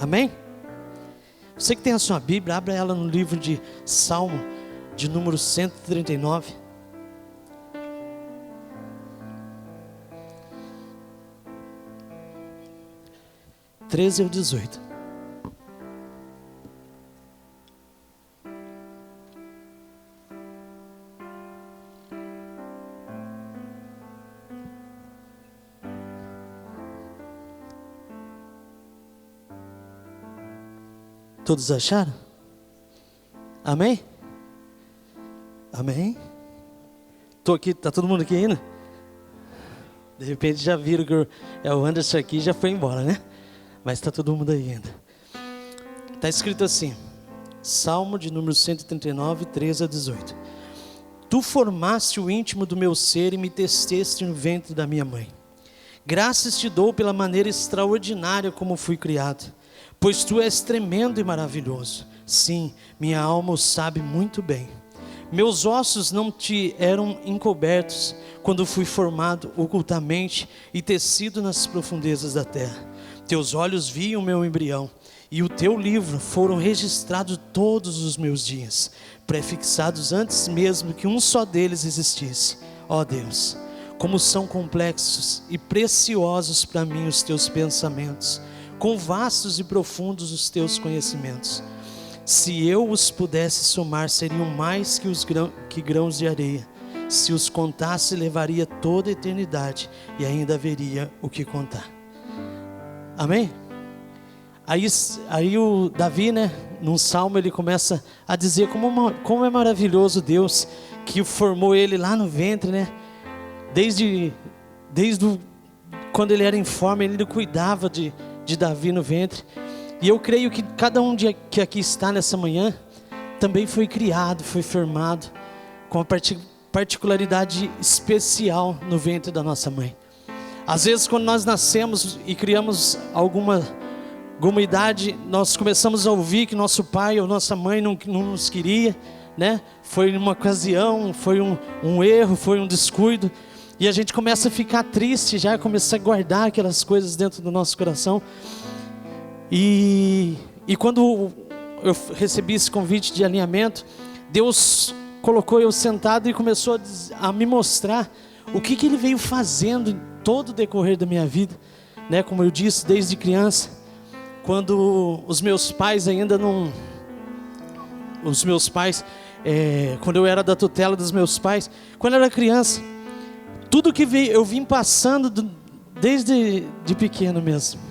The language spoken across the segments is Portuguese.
Amém? Você que tem a sua Bíblia, abra ela no livro de Salmo, de número 139. (13 ao 18). Todos acharam? Amém? Amém? Tô aqui, tá todo mundo aqui ainda? De repente já viram que o Anderson aqui já foi embora, né? Mas está todo mundo aí ainda. Está escrito assim, Salmo de número 139, 13 a 18. Tu formaste o íntimo do meu ser e me teceste no ventre da minha mãe. Graças te dou pela maneira extraordinária como fui criado, pois tu és tremendo e maravilhoso. Sim, minha alma o sabe muito bem. Meus ossos não te eram encobertos quando fui formado ocultamente e tecido nas profundezas da terra. Teus olhos viam meu embrião, e o teu livro foram registrados todos os meus dias, prefixados antes mesmo que um só deles existisse. Ó Deus, como são complexos e preciosos para mim os teus pensamentos, quão vastos e profundos os teus conhecimentos. Se eu os pudesse somar, seriam mais que grãos de areia. Se os contasse, levaria toda a eternidade, e ainda haveria o que contar. Amém? Aí o Davi, né, num salmo, ele começa a dizer como é maravilhoso Deus, que formou ele lá no ventre, né? Desde quando ele era informe, ele cuidava de Davi no ventre. E eu creio que cada um que aqui está nessa manhã também foi criado, foi formado com uma particularidade especial no ventre da nossa mãe. Às vezes, quando nós nascemos e criamos alguma idade, nós começamos a ouvir que nosso pai ou nossa mãe não nos queria, né? Foi uma ocasião, foi um erro, foi um descuido, e a gente começa a ficar triste, já começa a guardar aquelas coisas dentro do nosso coração. E quando eu recebi esse convite de alinhamento, Deus colocou eu sentado e começou a me mostrar o que Ele veio fazendo em todo o decorrer da minha vida, né? Como eu disse, desde criança, quando os meus pais ainda não... quando eu era da tutela dos meus pais, quando eu era criança, tudo que eu vim passando desde de pequeno mesmo.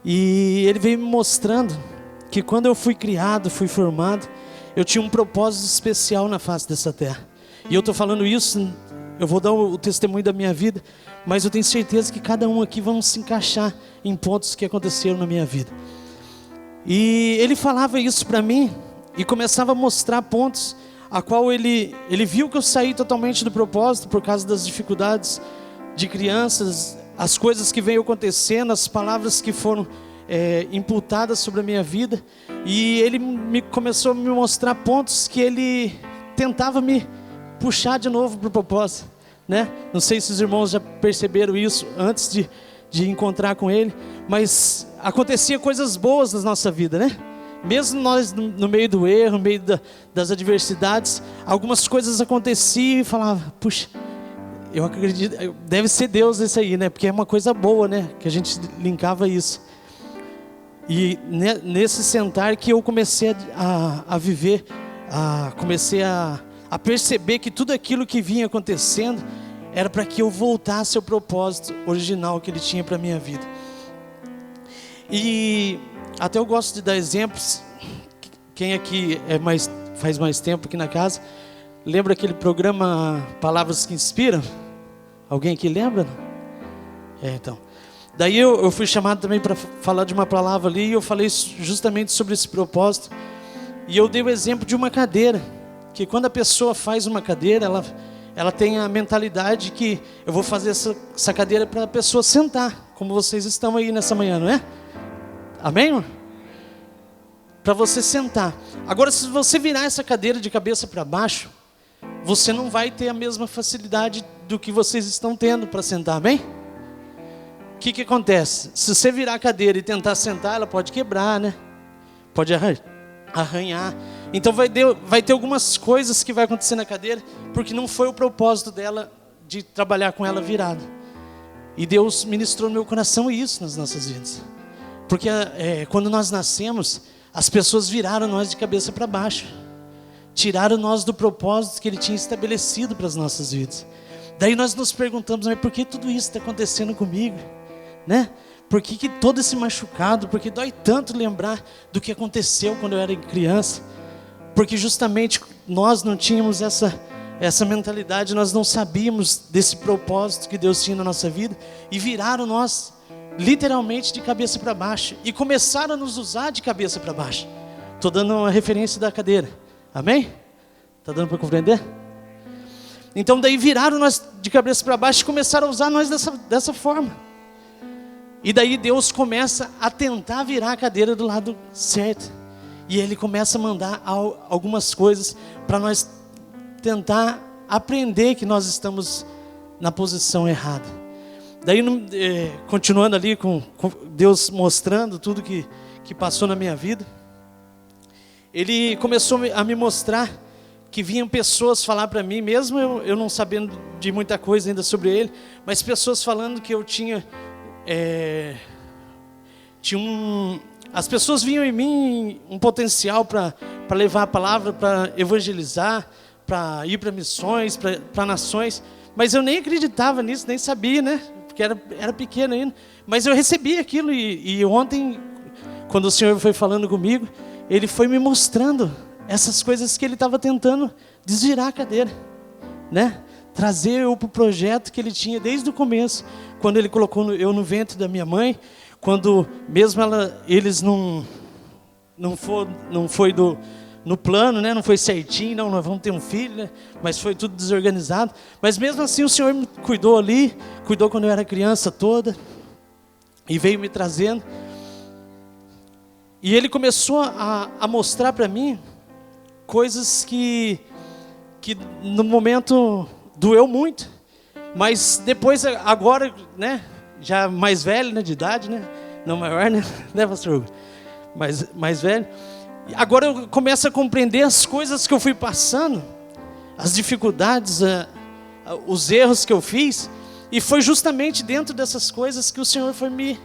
E Ele veio me mostrando que quando eu fui criado, fui formado, eu tinha um propósito especial na face dessa terra. E eu estou falando isso, eu vou dar o testemunho da minha vida, mas eu tenho certeza que cada um aqui vão se encaixar em pontos que aconteceram na minha vida. E Ele falava isso para mim e começava a mostrar pontos a qual ele viu que eu saí totalmente do propósito por causa das dificuldades de crianças, as coisas que veio acontecendo, as palavras que foram imputadas sobre a minha vida. E Ele começou a me mostrar pontos que Ele tentava me puxar de novo para o propósito, né? Não sei se os irmãos já perceberam isso antes de encontrar com Ele, mas acontecia coisas boas na nossa vida, né? Mesmo nós no meio do erro, no meio das adversidades, algumas coisas aconteciam e falava, puxa, eu acredito, deve ser Deus isso aí, né? Porque é uma coisa boa, né? Que a gente linkava isso. E nesse sentar que eu comecei a viver, comecei a perceber que tudo aquilo que vinha acontecendo era para que eu voltasse ao propósito original que Ele tinha para a minha vida. E até eu gosto de dar exemplos. Quem aqui faz mais tempo aqui na casa, lembra aquele programa Palavras que Inspiram? Alguém aqui lembra? Então. Daí eu fui chamado também para falar de uma palavra ali, e eu falei justamente sobre esse propósito. E eu dei o exemplo de uma cadeira, que quando a pessoa faz uma cadeira, ela tem a mentalidade que eu vou fazer essa cadeira para a pessoa sentar, como vocês estão aí nessa manhã, não é? Amém, irmão? Para você sentar. Agora, se você virar essa cadeira de cabeça para baixo, você não vai ter a mesma facilidade do que vocês estão tendo para sentar, amém? o que acontece? Se você virar a cadeira e tentar sentar, ela pode quebrar, né? Pode arranhar. Então vai ter algumas coisas que vai acontecer na cadeira, porque não foi o propósito dela de trabalhar com ela virada. E Deus ministrou no meu coração isso nas nossas vidas. Porque quando nós nascemos, as pessoas viraram nós de cabeça para baixo. Tiraram nós do propósito que Ele tinha estabelecido para as nossas vidas. Daí nós nos perguntamos, mas por que tudo isso está acontecendo comigo? Né? Por que todo esse machucado? Porque dói tanto lembrar do que aconteceu quando eu era criança. Porque justamente nós não tínhamos essa mentalidade, nós não sabíamos desse propósito que Deus tinha na nossa vida. E viraram nós literalmente de cabeça para baixo. E começaram a nos usar de cabeça para baixo. Estou dando uma referência da cadeira. Amém? Está dando para compreender? Então daí viraram nós de cabeça para baixo e começaram a usar nós dessa forma. E daí Deus começa a tentar virar a cadeira do lado certo. E Ele começa a mandar algumas coisas para nós tentar aprender que nós estamos na posição errada. Daí, continuando ali com Deus mostrando tudo que passou na minha vida, Ele começou a me mostrar que vinham pessoas falar para mim, mesmo eu não sabendo de muita coisa ainda sobre Ele, mas pessoas falando que eu tinha... as pessoas viam em mim um potencial para levar a palavra, para evangelizar, para ir para missões, para nações, mas eu nem acreditava nisso, nem sabia, né? Porque era pequeno ainda, mas eu recebi aquilo e ontem, quando o Senhor foi falando comigo, Ele foi me mostrando essas coisas que Ele estava tentando desvirar a cadeira, né? Trazer eu para o projeto que Ele tinha desde o começo, quando Ele colocou eu no ventre da minha mãe, quando mesmo eles não foi no plano, né? Não foi certinho, não, nós vamos ter um filho, né? Mas foi tudo desorganizado. Mas mesmo assim o Senhor me cuidou ali, cuidou quando eu era criança toda, e veio me trazendo. E Ele começou a mostrar para mim coisas que no momento doeu muito, mas depois, agora, né, já mais velho, né, de idade, né, não maior, né, pastor Hugo? Mais velho, agora eu começo a compreender as coisas que eu fui passando, as dificuldades, os erros que eu fiz, e foi justamente dentro dessas coisas que o Senhor foi me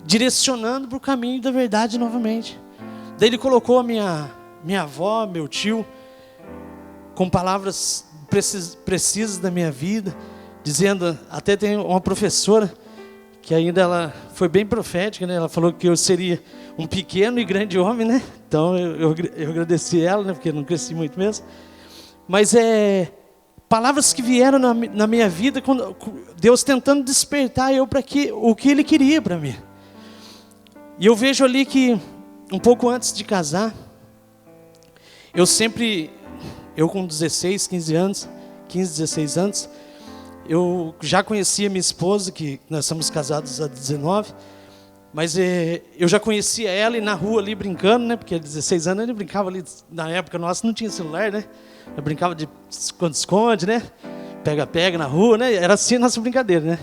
direcionando para o caminho da verdade novamente. Daí Ele colocou a minha avó, meu tio, com palavras precisas da minha vida, dizendo, até tem uma professora, que ainda ela foi bem profética, né? Ela falou que eu seria um pequeno e grande homem, né? Então eu agradeci ela, né? Porque eu não cresci muito mesmo. Mas palavras que vieram na minha vida, quando Deus tentando despertar eu para o que Ele queria para mim. E eu vejo ali que, um pouco antes de casar, eu com 16 anos, eu já conhecia minha esposa, que nós somos casados há 19, mas eu já conhecia ela, e na rua ali brincando, né? Porque há 16 anos ele brincava ali, na época nossa não tinha celular, né? Eu brincava de esconde-esconde, né? Pega-pega na rua, né? Era assim a nossa brincadeira, né?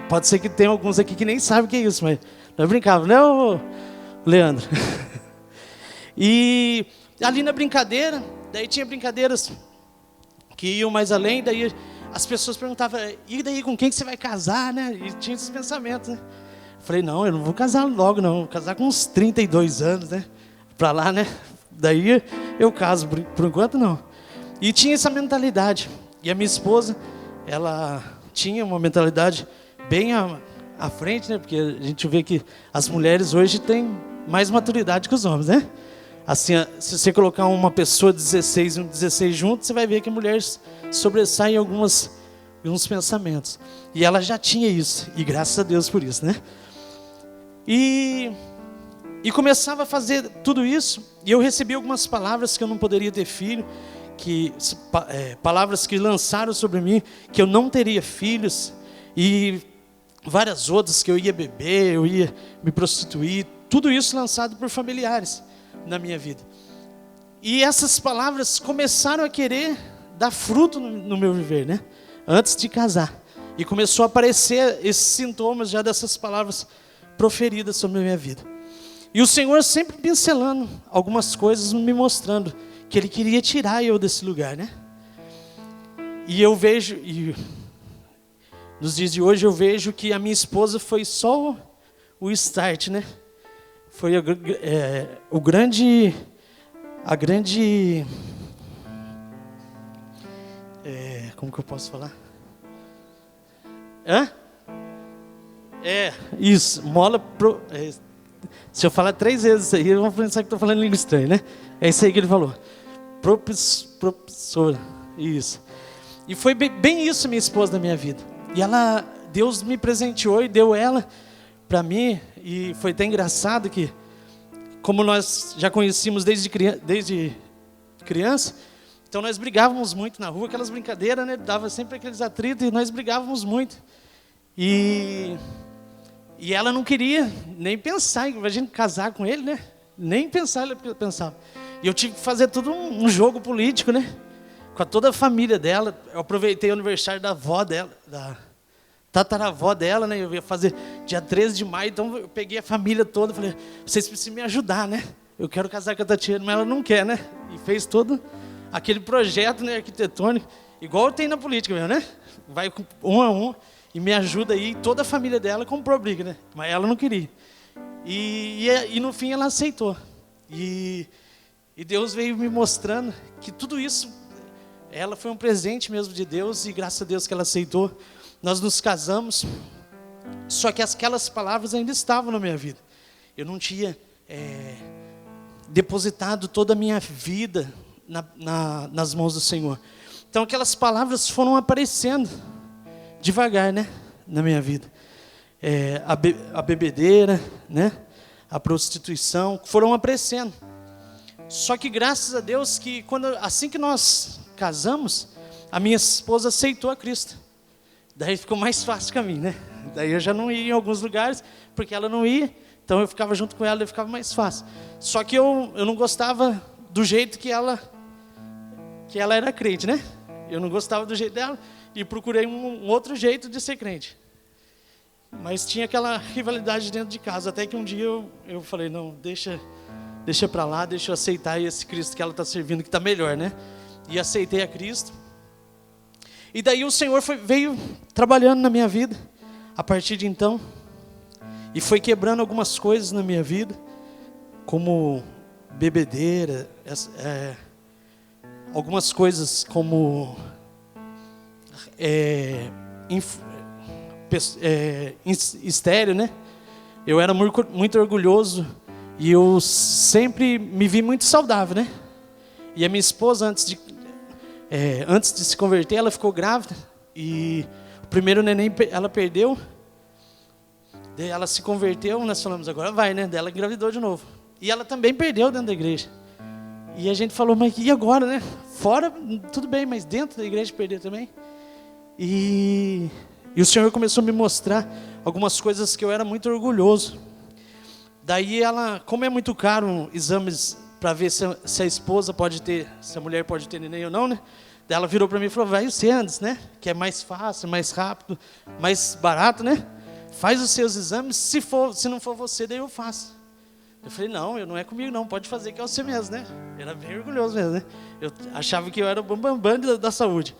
Pode ser que tenha alguns aqui que nem sabem o que é isso, mas nós brincávamos, né, Leandro? E ali na brincadeira, daí tinha brincadeiras que iam mais além, daí as pessoas perguntavam, e daí com quem que você vai casar, né? E tinha esses pensamentos, né? Eu falei, não, eu não vou casar logo, não, vou casar com uns 32 anos, né? Pra lá, né? Daí eu caso, por enquanto não. E tinha essa mentalidade. E a minha esposa, ela tinha uma mentalidade bem à frente, né? Porque a gente vê que as mulheres hoje têm mais maturidade que os homens, né? Assim, se você colocar uma pessoa de 16 e um 16 juntos, você vai ver que a mulher sobressai em alguns pensamentos. E ela já tinha isso, e graças a Deus por isso, né? E começava a fazer tudo isso, e eu recebi algumas palavras que eu não poderia ter filho, palavras que lançaram sobre mim, que eu não teria filhos, e várias outras, que eu ia beber, eu ia me prostituir, tudo isso lançado por familiares na minha vida. E essas palavras começaram a querer dar fruto no meu viver, né? Antes de casar. E começou a aparecer esses sintomas já dessas palavras proferidas sobre a minha vida. E o Senhor sempre pincelando algumas coisas, me mostrando que Ele queria tirar eu desse lugar, né? E eu vejo, e nos dias de hoje eu vejo que a minha esposa foi só o start, né? Foi como que eu posso falar? Isso, se eu falar 3 vezes isso aí, eu vou pensar que estou falando língua estranha, né? É isso aí que ele falou. Propulsora, isso. E foi bem isso, minha esposa, na minha vida. E Deus me presenteou e deu ela para mim. E foi até engraçado que, como nós já conhecíamos desde criança, então nós brigávamos muito na rua, aquelas brincadeiras, né? Dava sempre aqueles atritos e nós brigávamos muito. E ela não queria nem pensar em a gente casar com ele, né? Nem pensar, ela pensava. E eu tive que fazer todo um jogo político, né? Com toda a família dela. Eu aproveitei o aniversário da avó dela, da tataravó dela, né? Eu ia fazer dia 13 de maio, então eu peguei a família toda e falei, vocês precisam me ajudar, né? Eu quero casar com a Tatiana, mas ela não quer, né? E fez todo aquele projeto, né, arquitetônico, igual tem na política mesmo, né? Vai um a um e me ajuda aí. Toda a família dela comprou briga, né? Mas ela não queria. E no fim ela aceitou. E Deus veio me mostrando que tudo isso, ela foi um presente mesmo de Deus, e graças a Deus que ela aceitou. Nós nos casamos, só que aquelas palavras ainda estavam na minha vida. Eu não tinha depositado toda a minha vida nas mãos do Senhor. Então aquelas palavras foram aparecendo devagar, né, na minha vida. A bebedeira, né, a prostituição, foram aparecendo. Só que graças a Deus que assim que nós casamos, a minha esposa aceitou a Cristo. Daí ficou mais fácil para mim, né? Daí eu já não ia em alguns lugares, porque ela não ia, então eu ficava junto com ela e ficava mais fácil. Só que eu não gostava do jeito que ela era crente, né? Eu não gostava do jeito dela e procurei um outro jeito de ser crente. Mas tinha aquela rivalidade dentro de casa, até que um dia eu falei, não, deixa para lá, deixa eu aceitar esse Cristo que ela está servindo, que está melhor, né? E aceitei a Cristo. E daí o Senhor veio trabalhando na minha vida, a partir de então, e foi quebrando algumas coisas na minha vida, como bebedeira, algumas coisas como estéreo, né? Eu era muito orgulhoso e eu sempre me vi muito saudável, né? E a minha esposa, antes de se converter, ela ficou grávida e o primeiro neném ela perdeu. Daí ela se converteu, nós falamos, agora vai, né? Daí ela engravidou de novo. E ela também perdeu dentro da igreja. E a gente falou, mas e agora, né? Fora, tudo bem, mas dentro da igreja perdeu também. E o Senhor começou a me mostrar algumas coisas que eu era muito orgulhoso. Daí como é muito caro exames para ver se a esposa pode ter, se a mulher pode ter neném ou não, né? Daí ela virou para mim e falou, vai você antes, né? Que é mais fácil, mais rápido, mais barato, né? Faz os seus exames, se não for você, daí eu faço. Eu falei, não é comigo não, pode fazer que é você mesmo, né? Eu era bem orgulhoso mesmo, né? Eu achava que eu era o bambambam da saúde.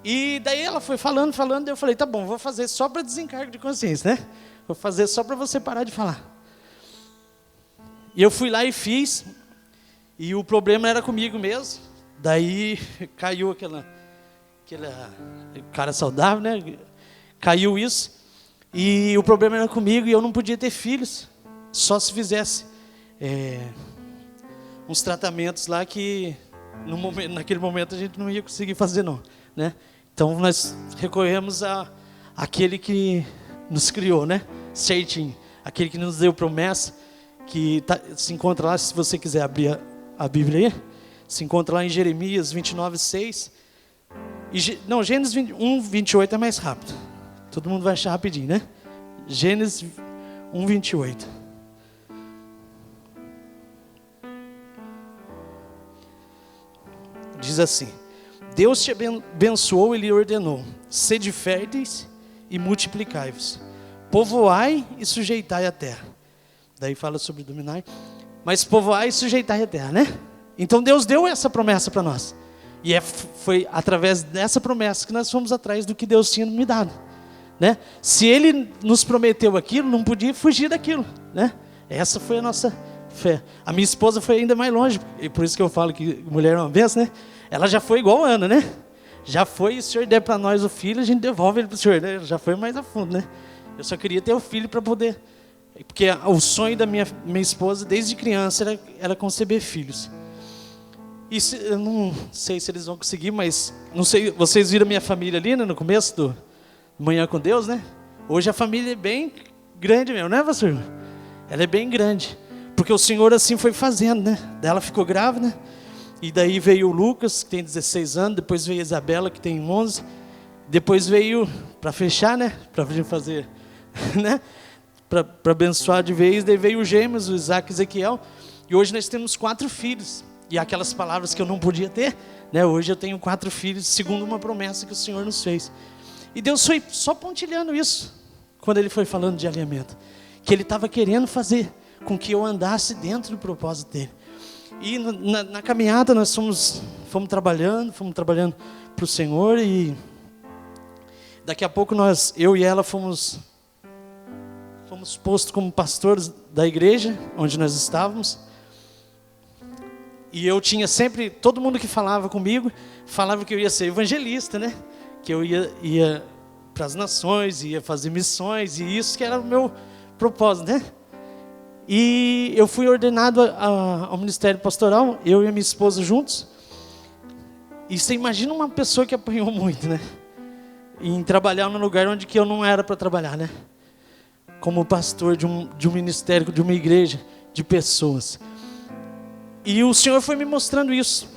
E daí ela foi falando, daí eu falei, tá bom, vou fazer só para desencargo de consciência, né? Vou fazer só para você parar de falar. E eu fui lá e fiz, e o problema era comigo mesmo. Daí caiu aquele cara saudável, né? Caiu isso, e o problema era comigo, e eu não podia ter filhos, só se fizesse uns tratamentos lá que naquele momento a gente não ia conseguir fazer não, né? Então nós recorremos àquele que nos criou, né? Certinho, aquele que nos deu promessa, que se encontra lá, se você quiser abrir a Bíblia aí, se encontra lá em Jeremias 29:6. Gênesis 1:28 é mais rápido. Todo mundo vai achar rapidinho, né? Gênesis 1:28. Diz assim: Deus te abençoou e lhe ordenou: sede férteis e multiplicai-vos, povoai e sujeitai a terra. Daí fala sobre dominar, mas povoai e sujeitai a terra, né? Então Deus deu essa promessa para nós. E foi através dessa promessa que nós fomos atrás do que Deus tinha me dado, né? Se Ele nos prometeu aquilo, não podia fugir daquilo, né? Essa foi a nossa fé. A minha esposa foi ainda mais longe, e por isso que eu falo que mulher é uma bênção, né? Ela já foi igual a Ana, né? Já foi, e o Senhor der para nós o filho, a gente devolve ele para o Senhor, né? Já foi mais a fundo, né? Eu só queria ter o filho para poder... Porque o sonho da minha esposa, desde criança, era conceber filhos. E eu não sei se eles vão conseguir, mas... Não sei, vocês viram a minha família ali, né, no começo do Manhã com Deus, né? Hoje a família é bem grande mesmo, né, pastor? Ela é bem grande. Porque o Senhor assim foi fazendo, né? Daí ela ficou grávida. E daí veio o Lucas, que tem 16 anos. Depois veio a Isabela, que tem 11. Depois veio, para fechar, né? Para fazer, né? Para abençoar de vez. Daí veio os gêmeos, o Isaac e Ezequiel. E hoje nós temos 4 filhos. E aquelas palavras que eu não podia ter, né? Hoje eu tenho 4 filhos, segundo uma promessa que o Senhor nos fez. E Deus foi só pontilhando isso, quando Ele foi falando de alinhamento. Que Ele estava querendo fazer com que eu andasse dentro do propósito dEle. E na caminhada nós fomos trabalhando para o Senhor. E daqui a pouco eu e ela fomos postos como pastores da igreja onde nós estávamos. E eu tinha sempre, todo mundo que falava comigo, falava que eu ia ser evangelista, né? Que eu ia para as nações, ia fazer missões, e isso que era o meu propósito, né? E eu fui ordenado ao ministério pastoral, eu e a minha esposa juntos. E você imagina uma pessoa que apanhou muito, né? Em trabalhar num lugar onde que eu não era para trabalhar, né? Como pastor de um ministério, de uma igreja, de pessoas. E o Senhor foi me mostrando isso.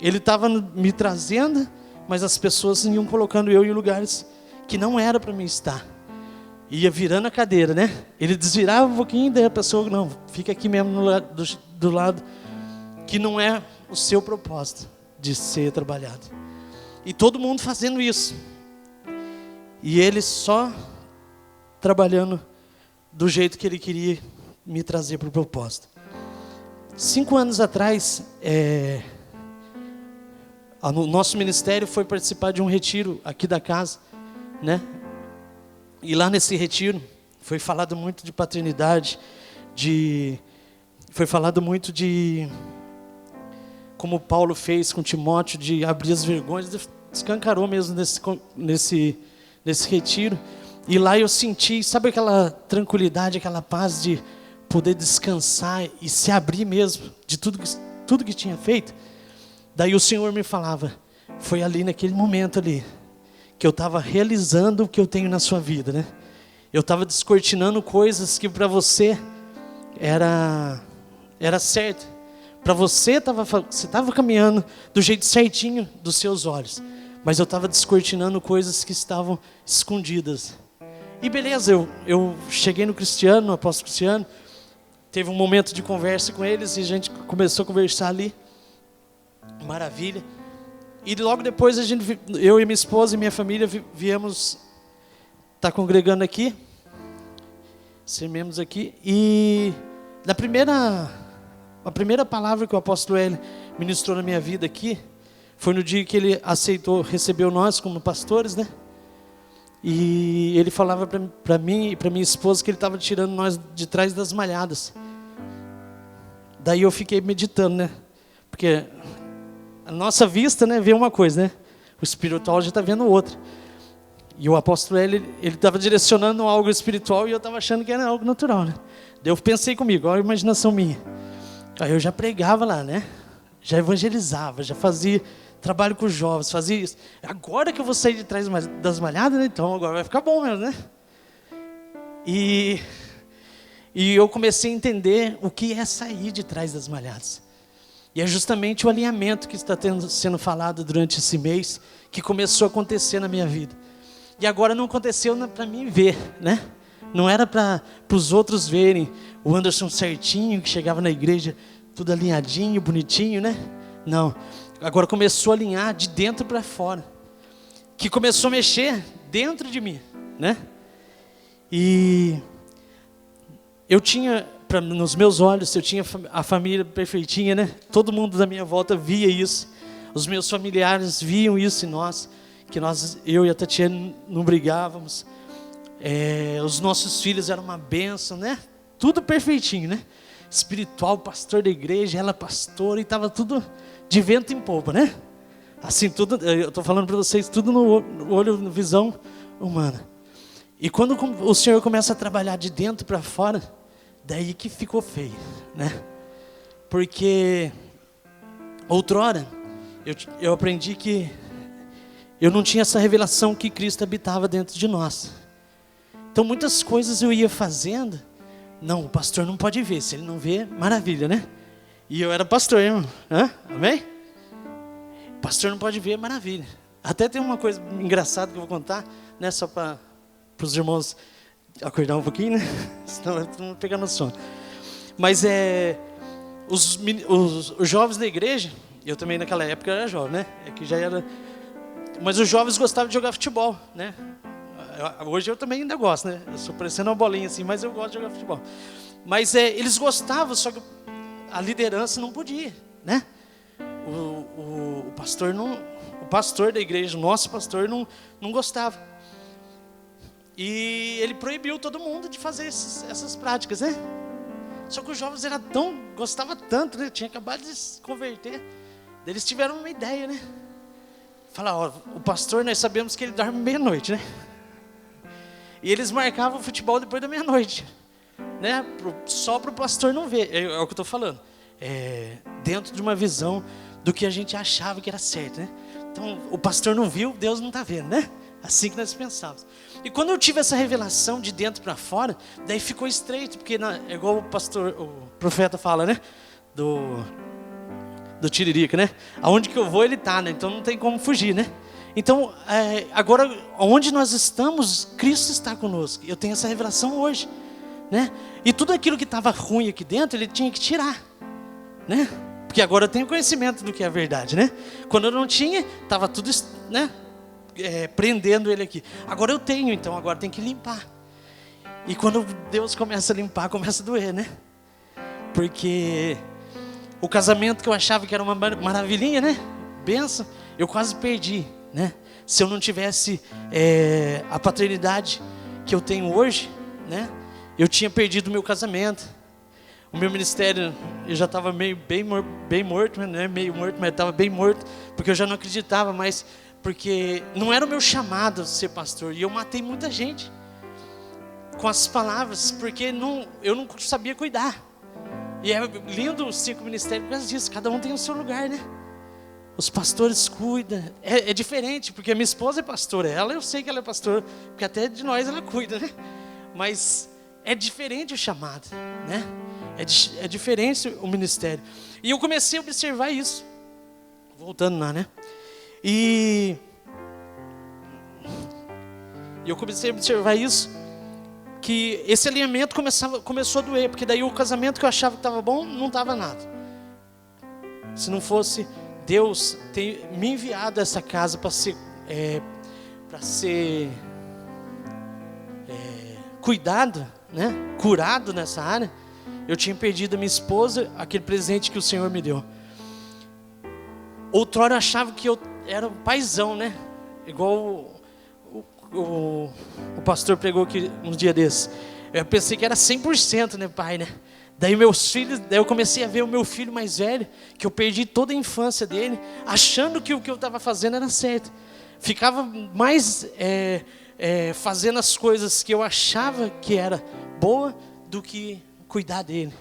Ele estava me trazendo, mas as pessoas iam colocando eu em lugares que não era para mim estar. Ia virando a cadeira, né? Ele desvirava um pouquinho, daí a pessoa, não, fica aqui mesmo do lado, que não é o seu propósito de ser trabalhado. E todo mundo fazendo isso. E ele só trabalhando do jeito que ele queria me trazer para o propósito. 5 anos atrás, o nosso ministério foi participar de um retiro aqui da casa, né? E lá nesse retiro foi falado muito de paternidade, foi falado muito de como Paulo fez com Timóteo, de abrir as vergonhas, escancarou mesmo nesse retiro. E lá eu senti, sabe aquela tranquilidade, aquela paz de poder descansar e se abrir mesmo de tudo que tinha feito. Daí o Senhor me falava, foi ali naquele momento ali, que eu estava realizando o que eu tenho na sua vida, né? Eu estava descortinando coisas que para você era certo. Para você estava caminhando do jeito certinho dos seus olhos. Mas eu estava descortinando coisas que estavam escondidas. E beleza, eu cheguei no apóstolo Cristiano, teve um momento de conversa com eles e a gente começou a conversar ali. Maravilha. E logo depois eu e minha esposa e minha família viemos estar congregando aqui, ser membros aqui. E a primeira palavra que o apóstolo Hélio ministrou na minha vida aqui foi no dia que ele recebeu nós como pastores, né? E ele falava para mim e para minha esposa que ele estava tirando nós de trás das malhadas. Daí eu fiquei meditando, né? Porque a nossa vista, né, vê uma coisa, né? O espiritual já está vendo outra. E o apóstolo ele estava direcionando algo espiritual e eu estava achando que era algo natural, né? Daí eu pensei comigo, olha a imaginação minha. Aí eu já pregava lá, né? Já evangelizava, já fazia trabalho com os jovens, fazia isso. Agora que eu vou sair de trás das malhadas, né? Então agora vai ficar bom mesmo, né? E eu comecei a entender o que é sair de trás das malhadas. E é justamente o alinhamento que está sendo falado durante esse mês, que começou a acontecer na minha vida. E agora não aconteceu para mim ver, né? Não era para os outros verem o Anderson certinho, que chegava na igreja tudo alinhadinho, bonitinho, né? Não. agora começou a alinhar de dentro para fora, que começou a mexer dentro de mim, né? E eu tinha, nos meus olhos, eu tinha a família perfeitinha, né? Todo mundo da minha volta via isso, os meus familiares viam isso em nós, que eu e a Tatiana não brigávamos, os nossos filhos eram uma bênção, né? Tudo perfeitinho, né? Espiritual, pastor da igreja, ela pastora, e estava tudo de vento em polpa, né? Assim, tudo, eu estou falando para vocês, tudo no olho, na visão humana. E quando o Senhor começa a trabalhar de dentro para fora, daí que ficou feio, né? Porque outrora eu aprendi que eu não tinha essa revelação que Cristo habitava dentro de nós. Então muitas coisas eu ia fazendo, não, o pastor não pode ver, se ele não vê, maravilha, né? E eu era pastor, irmão, amém? O pastor não pode ver, maravilha. Até tem uma coisa engraçada que eu vou contar, né? Só para os irmãos acordar um pouquinho, né? Senão vão pegar no sono. Mas os jovens da igreja, eu também naquela época era jovem, né? Que já era. Mas os jovens gostavam de jogar futebol, né? Hoje eu também ainda gosto, né? Eu sou parecendo uma bolinha assim, mas eu gosto de jogar futebol. Mas eles gostavam, só que a liderança não podia, né? O pastor da igreja, o nosso pastor, não gostava. E ele proibiu todo mundo de fazer essas práticas, né? Só que os jovens gostavam tanto, né? Tinha acabado de se converter. Eles tiveram uma ideia, né? Falaram, o pastor, nós sabemos que ele dorme meia-noite, né? E eles marcavam o futebol depois da meia-noite, né? Só para o pastor não ver. É o que eu estou falando. Dentro de uma visão do que a gente achava que era certo, né? Então, o pastor não viu, Deus não está vendo, né? Assim que nós pensávamos. E quando eu tive essa revelação de dentro para fora, daí ficou estreito, porque é igual o profeta fala, né? Do Tiririca, né? Aonde que eu vou, ele está, né? Então não tem como fugir, né? Então, agora, onde nós estamos, Cristo está conosco. Eu tenho essa revelação hoje, né? E tudo aquilo que estava ruim aqui dentro, ele tinha que tirar, né? Porque agora eu tenho conhecimento do que é a verdade, né? Quando eu não tinha, estava tudo, né? Prendendo ele aqui. Agora eu tenho, então agora tem que limpar. E quando Deus começa a limpar, começa a doer, né? Porque o casamento que eu achava que era uma maravilhinha, né? Benção, eu quase perdi, né? Se eu não tivesse a paternidade que eu tenho hoje, né? Eu tinha perdido o meu casamento. O meu ministério, eu já estava bem morto, né? Meio morto, mas estava bem morto, porque eu já não acreditava mais, porque não era o meu chamado ser pastor, e eu matei muita gente com as palavras, porque eu não sabia cuidar. E é lindo os 5 ministérios por causa disso, cada um tem o seu lugar, né? Os pastores cuidam, é diferente, porque a minha esposa é pastora, eu sei que ela é pastora, porque até de nós ela cuida, né? Mas é diferente o chamado, né? É diferente o ministério. E eu comecei a observar isso, voltando lá, né? E eu comecei a observar isso, que esse alinhamento começou a doer, porque daí o casamento que eu achava que estava bom, não estava nada. Se não fosse Deus ter me enviado a essa casa para ser cuidado, né? Curado nessa área, eu tinha perdido a minha esposa, aquele presente que o Senhor me deu. Outrora eu achava que eu era um paizão, né? Igual o pastor pregou aqui um dia desses. Eu pensei que era 100%, né, pai, né? Daí meus filhos, daí eu comecei a ver o meu filho mais velho, que eu perdi toda a infância dele, achando que o que eu estava fazendo era certo. Ficava mais fazendo as coisas que eu achava que era boa do que cuidar dele.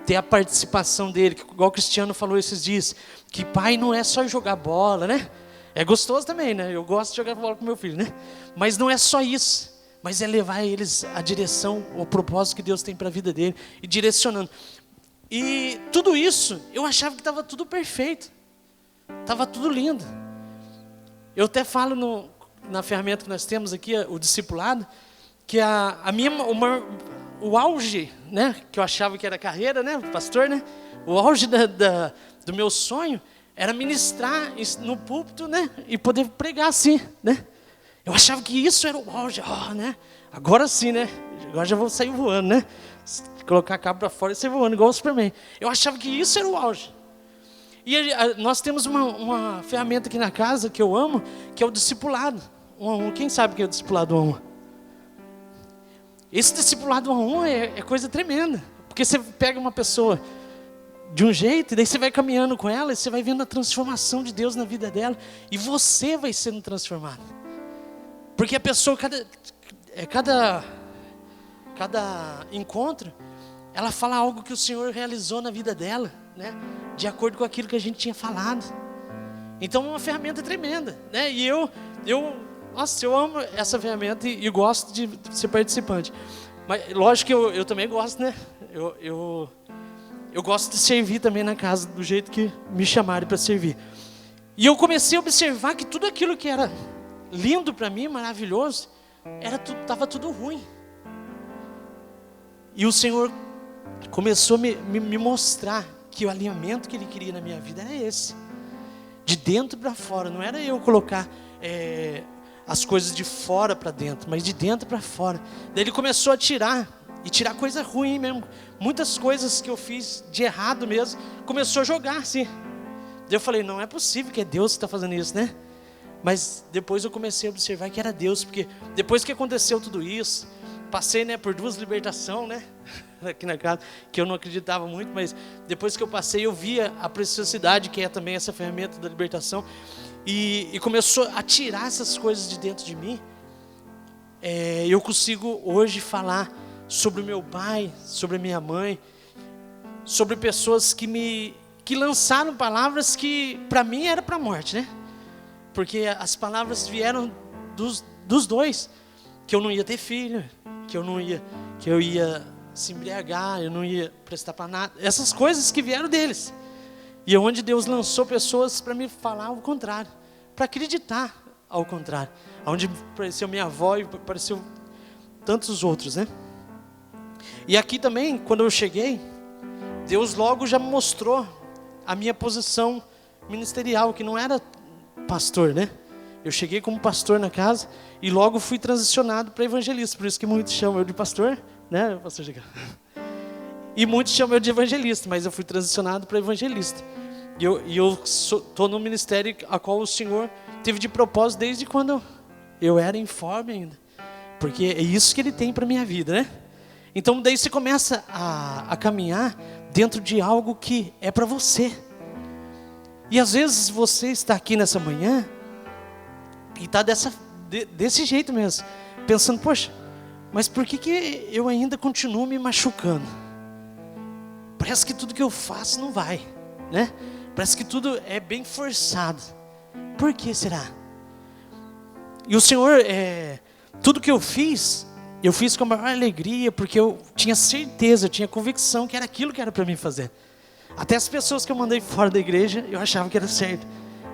Ter a participação dele, que igual o Cristiano falou esses dias, que pai não é só jogar bola, né? É gostoso também, né? Eu gosto de jogar bola com meu filho, né? Mas não é só isso. Mas é levar eles à direção, ao propósito que Deus tem para a vida dele, e direcionando. E tudo isso, eu achava que estava tudo perfeito. Estava tudo lindo. Eu até falo na ferramenta que nós temos aqui, o discipulado, que o auge, né, que eu achava que era carreira, né, pastor, né? O auge do meu sonho era ministrar no púlpito, né? E poder pregar assim, né? Eu achava que isso era o auge, né? Agora sim, né? Agora já vou sair voando, né? Colocar a capa para fora e sair voando, igual o Superman. Eu achava que isso era o auge. E nós temos uma ferramenta aqui na casa que eu amo, que é o discipulado. Um a um. Quem sabe o que é o discipulado um a um? Esse discipulado um a um é coisa tremenda. Porque você pega uma pessoa de um jeito, e daí você vai caminhando com ela, e você vai vendo a transformação de Deus na vida dela, e você vai sendo transformado. Porque a pessoa, cada encontro, ela fala algo que o Senhor realizou na vida dela, né? De acordo com aquilo que a gente tinha falado. Então é uma ferramenta tremenda, né? E nossa, eu amo essa ferramenta e gosto de ser participante. Mas lógico que eu também gosto, né? Eu gosto de servir também na casa, do jeito que me chamarem para servir. E eu comecei a observar que tudo aquilo que era lindo para mim, maravilhoso, estava tudo ruim. E o Senhor começou a me mostrar que o alinhamento que Ele queria na minha vida era esse. De dentro para fora. Não era eu colocar as coisas de fora para dentro, mas de dentro para fora. Daí Ele começou a tirar coisa ruim mesmo. Muitas coisas que eu fiz de errado mesmo, começou a jogar assim. Daí eu falei, não é possível que é Deus que está fazendo isso, né? Mas depois eu comecei a observar que era Deus, porque depois que aconteceu tudo isso, passei, né, por 2 libertações, né, aqui na casa, que eu não acreditava muito, mas depois que eu passei, eu via a preciosidade que é também essa ferramenta da libertação, e começou a tirar essas coisas de dentro de mim. Eu consigo hoje falar sobre o meu pai, sobre a minha mãe, sobre pessoas que lançaram palavras que para mim era para a morte, né? Porque as palavras vieram dos dois, que eu não ia ter filho, que eu ia se embriagar, eu não ia prestar para nada, essas coisas que vieram deles. E é onde Deus lançou pessoas para me falar ao contrário, para acreditar ao contrário. Onde apareceu minha avó e apareceu tantos outros, né? E aqui também, quando eu cheguei, Deus logo já me mostrou a minha posição ministerial, que não era pastor, né? Eu cheguei como pastor na casa e logo fui transicionado para evangelista. Por isso que muitos chamam eu de pastor, né, pastor Giga? E muitos chamam eu de evangelista, mas eu fui transicionado para evangelista. E eu estou no ministério a qual o Senhor teve de propósito desde quando eu era informe ainda. Porque é isso que Ele tem para a minha vida, né? Então daí você começa a caminhar dentro de algo que é para você. E às vezes você está aqui nessa manhã e está desse jeito mesmo, pensando, poxa, mas por que eu ainda continuo me machucando? Parece que tudo que eu faço não vai, né? Parece que tudo é bem forçado. Por que será? E o Senhor, tudo que eu fiz com a maior alegria, porque eu tinha certeza, eu tinha convicção que era aquilo que era para mim fazer. Até as pessoas que eu mandei fora da igreja, eu achava que era certo.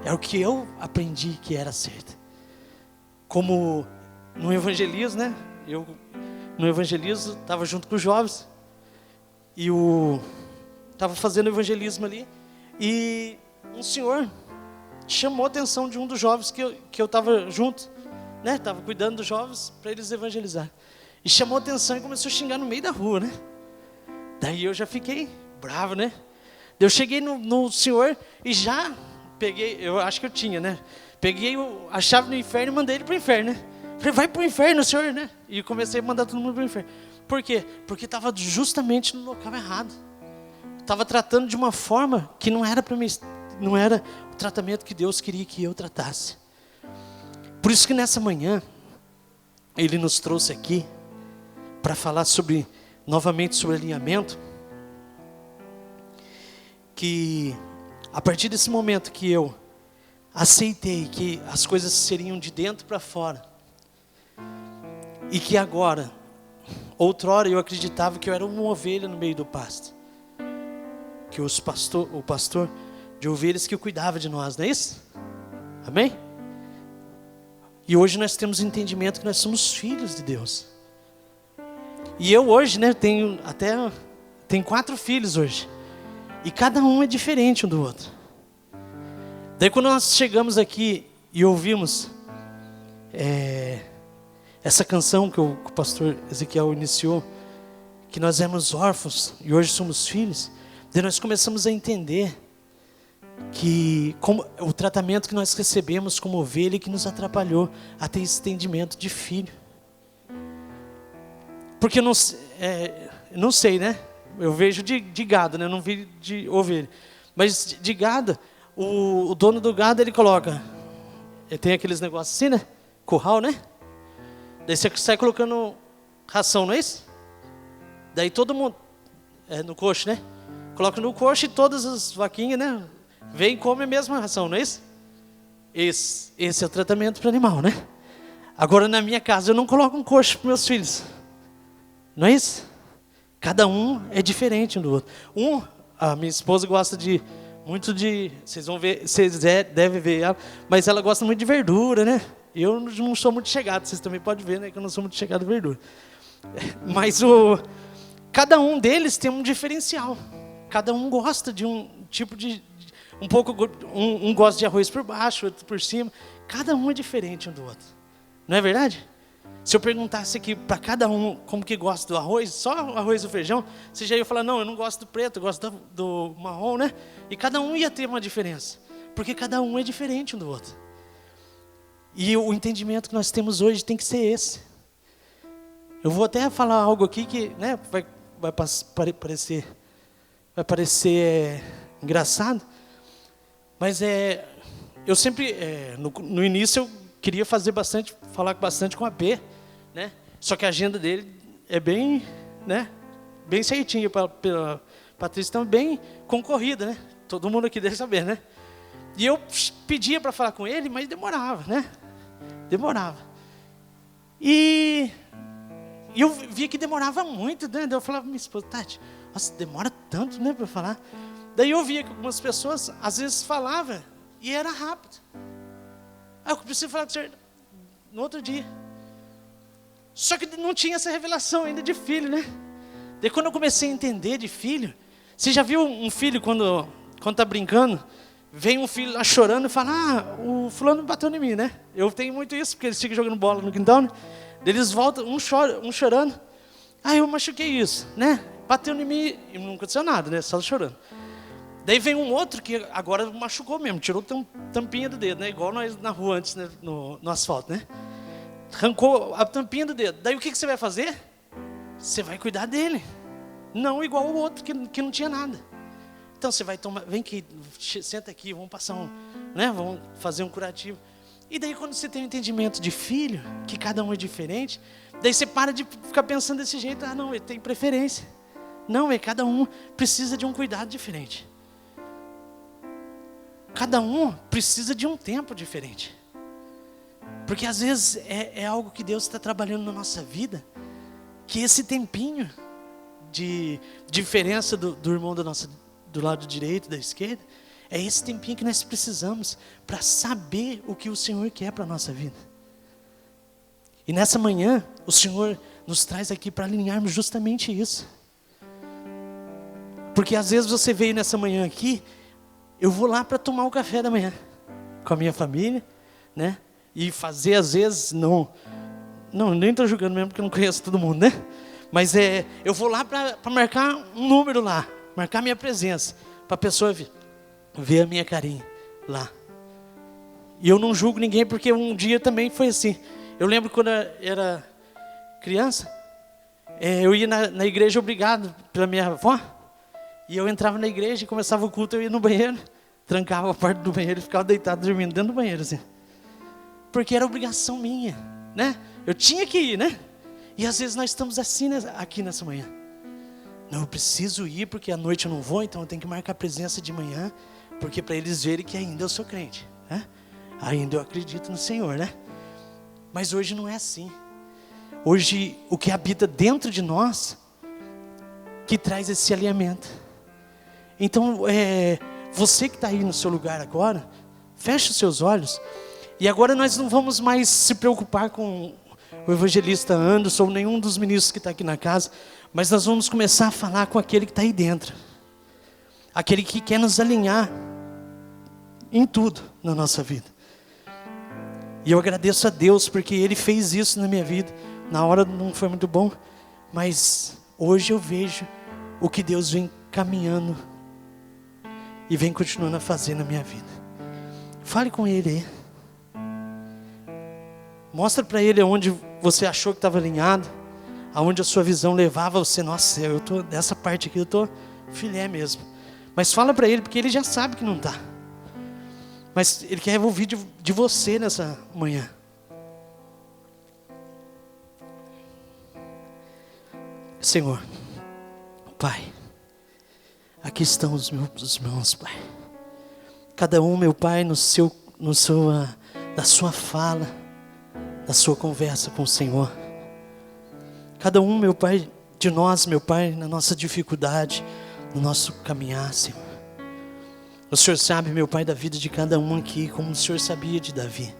Era o que eu aprendi que era certo. Como no evangelismo, né? No evangelismo, estava junto com os jovens. E estava fazendo evangelismo ali. E um senhor chamou a atenção de um dos jovens que eu estava junto. Né? Estava cuidando dos jovens para eles evangelizar. E chamou a atenção e começou a xingar no meio da rua, né? Daí eu já fiquei bravo, né? Eu cheguei no senhor e já peguei, eu acho que eu tinha, né? Peguei a chave do inferno e mandei ele para o inferno, né? Falei, vai para o inferno, senhor, né? E comecei a mandar todo mundo para o inferno. Por quê? Porque estava justamente no local errado. Estava tratando de uma forma que não era para mim, não era o tratamento que Deus queria que eu tratasse. Por isso que nessa manhã, Ele nos trouxe aqui para falar novamente sobre alinhamento. Que a partir desse momento que eu aceitei que as coisas seriam de dentro para fora, e que agora, outrora eu acreditava que eu era uma ovelha no meio do pasto, que o pastor de ovelhas que cuidava de nós, não é isso? Amém? E hoje nós temos o entendimento que nós somos filhos de Deus. E eu hoje, né, tenho 4 filhos hoje. E cada um é diferente um do outro. Daí quando nós chegamos aqui e ouvimos essa canção que o pastor Ezequiel iniciou, que nós éramos órfãos e hoje somos filhos, daí nós começamos a entender que como, o tratamento que nós recebemos como ovelha que nos atrapalhou a ter esse entendimento de filho. Porque eu não sei, né? Eu vejo de gado, né? Eu não vi de ovelha. Mas de gado, o dono do gado, ele coloca, ele tem aqueles negócios assim, né? Curral, né? Daí você sai colocando ração, não é isso? Daí todo mundo, no coxo, né? Coloca no coxo e todas as vaquinhas, né? Vem e come a mesma ração, não é isso? Esse é o tratamento para o animal, né? Agora na minha casa eu não coloco um coxo para meus filhos. Não é isso? Cada um é diferente um do outro. A minha esposa gosta muito de, vocês vão ver, vocês devem ver ela, mas ela gosta muito de verdura, né? Eu não sou muito chegado, vocês também podem ver, né, que eu não sou muito chegado em verdura. Mas cada um deles tem um diferencial. Cada um gosta de um tipo de um gosta de arroz por baixo, outro por cima. Cada um é diferente um do outro. Não é verdade? Se eu perguntasse aqui para cada um como que gosta do arroz, só o arroz e o feijão, você já ia falar, não, eu não gosto do preto, eu gosto do marrom, né? E cada um ia ter uma diferença, porque cada um é diferente um do outro. E o entendimento que nós temos hoje tem que ser esse. Eu vou até falar algo aqui que, né, vai parecer engraçado, mas eu sempre, no início eu queria falar bastante com a P, né? Só que a agenda dele é bem, né? Bem certinha, pela Patrícia também concorrida, né? Todo mundo aqui deve saber, né? E eu pedia para falar com ele, mas demorava, né? Demorava. E eu via que demorava muito, né? Daí eu falava para minha esposa, Tati, nossa, demora tanto, né, para falar. Daí eu via que algumas pessoas, às vezes, falavam e era rápido. Aí eu preciso falar com o senhor no outro dia. Só que não tinha essa revelação ainda de filho, né? Daí quando eu comecei a entender de filho, você já viu um filho quando está brincando, vem um filho lá chorando e fala, o fulano bateu em mim, né? Eu tenho muito isso, porque eles ficam jogando bola no quintal, né? Daí eles voltam, um chorando. Eu machuquei isso, né? Bateu em mim e não aconteceu nada, né? Só chorando. Daí vem um outro que agora machucou mesmo, tirou tampinha do dedo, né? Igual nós na rua antes, né? no asfalto, né? Arrancou a tampinha do dedo. Daí o que você vai fazer? Você vai cuidar dele. Não igual o outro que não tinha nada. Então você vai tomar, vem aqui, senta aqui, vamos passar vamos fazer um curativo. E daí quando você tem um entendimento de filho, que cada um é diferente, daí você para de ficar pensando desse jeito, não, ele tem preferência. Não, cada um precisa de um cuidado diferente. Cada um precisa de um tempo diferente. Porque às vezes é algo que Deus está trabalhando na nossa vida, que esse tempinho de diferença do irmão do lado direito, da esquerda, é esse tempinho que nós precisamos para saber o que o Senhor quer para a nossa vida. E nessa manhã, o Senhor nos traz aqui para alinharmos justamente isso. Porque às vezes você veio nessa manhã aqui, eu vou lá para tomar o café da manhã com a minha família, né? E fazer às vezes, nem estou julgando mesmo porque eu não conheço todo mundo, né? Mas eu vou lá para marcar um número lá, marcar minha presença, para a pessoa ver a minha carinha lá. E eu não julgo ninguém porque um dia também foi assim. Eu lembro quando eu era criança, eu ia na igreja obrigado pela minha avó, e eu entrava na igreja e começava o culto, eu ia no banheiro, trancava a porta do banheiro e ficava deitado dormindo dentro do banheiro assim. Porque era obrigação minha, né? Eu tinha que ir, né? E às vezes nós estamos assim aqui nessa manhã. Não, eu preciso ir porque à noite eu não vou, então eu tenho que marcar presença de manhã, porque para eles verem que ainda eu sou crente, né? Ainda eu acredito no Senhor, né? Mas hoje não é assim. Hoje o que habita dentro de nós que traz esse alinhamento. Então, você que está aí no seu lugar agora, feche os seus olhos. E agora nós não vamos mais se preocupar com o evangelista Anderson ou nenhum dos ministros que está aqui na casa, mas nós vamos começar a falar com aquele que está aí dentro. Aquele que quer nos alinhar em tudo na nossa vida. E eu agradeço a Deus porque Ele fez isso na minha vida. Na hora não foi muito bom, mas hoje eu vejo o que Deus vem caminhando e vem continuando a fazer na minha vida. Fale com Ele aí. Mostra para Ele onde você achou que estava alinhado, aonde a sua visão levava você. Nossa, eu tô dessa parte aqui, eu tô filé mesmo. Mas fala para Ele, porque Ele já sabe que não está. Mas Ele quer ouvir de você nessa manhã. Senhor, Pai, aqui estão os meus irmãos, Pai. Cada um, meu Pai, da sua fala, da sua conversa com o Senhor. Cada um, meu Pai, de nós, meu Pai, na nossa dificuldade, no nosso caminhar, Senhor. O Senhor sabe, meu Pai, da vida de cada um aqui, como o Senhor sabia de Davi.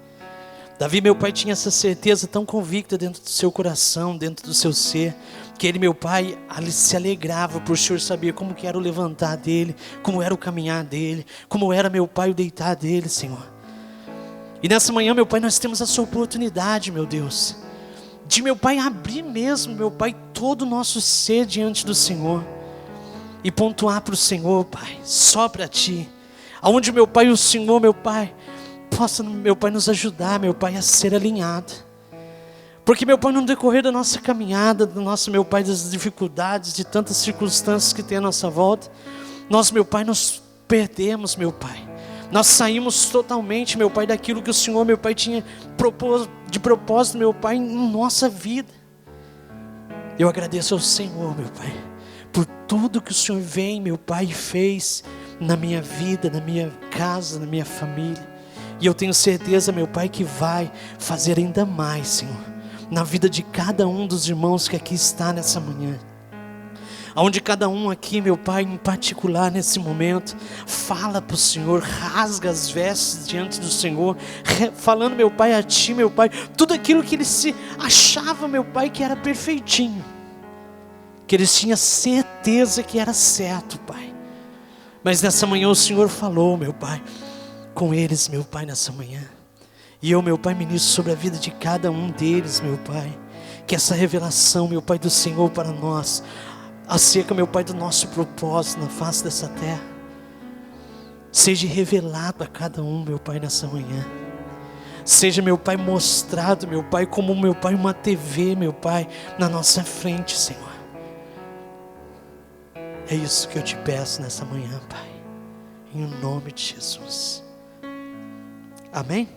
Davi, meu Pai, tinha essa certeza tão convicta dentro do seu coração, dentro do seu ser, que ele, meu Pai, se alegrava por o Senhor saber como que era o levantar dele, como era o caminhar dele, como era, meu Pai, o deitar dele, Senhor. E nessa manhã, meu Pai, nós temos essa oportunidade, meu Deus, de, meu Pai, abrir mesmo, meu Pai, todo o nosso ser diante do Senhor e pontuar para o Senhor, Pai, só para Ti. Aonde, meu Pai, o Senhor, meu Pai, possa, meu Pai, nos ajudar, meu Pai, a ser alinhado. Porque, meu Pai, no decorrer da nossa caminhada, do nosso, meu Pai, das dificuldades, de tantas circunstâncias que tem à nossa volta, nós, meu Pai, nos perdemos, meu Pai. Nós saímos totalmente, meu Pai, daquilo que o Senhor, meu Pai, tinha de propósito, meu Pai, em nossa vida. Eu agradeço ao Senhor, meu Pai, por tudo que o Senhor vem, meu Pai, fez na minha vida, na minha casa, na minha família. E eu tenho certeza, meu Pai, que vai fazer ainda mais, Senhor, na vida de cada um dos irmãos que aqui está nessa manhã. Onde cada um aqui, meu Pai, em particular nesse momento, fala para o Senhor, rasga as vestes diante do Senhor, falando, meu Pai, a Ti, meu Pai, tudo aquilo que eles se achava, meu Pai, que era perfeitinho, que eles tinham certeza que era certo, Pai. Mas nessa manhã o Senhor falou, meu Pai, com eles, meu Pai, nessa manhã. E eu, meu Pai, ministro sobre a vida de cada um deles, meu Pai, que essa revelação, meu Pai, do Senhor para nós, acerca, meu Pai, do nosso propósito na face dessa terra, seja revelado a cada um, meu Pai, nessa manhã. Seja, meu Pai, mostrado, meu Pai, como, meu Pai, uma TV, meu Pai, na nossa frente, Senhor. É isso que eu te peço nessa manhã, Pai, em nome de Jesus. Amém?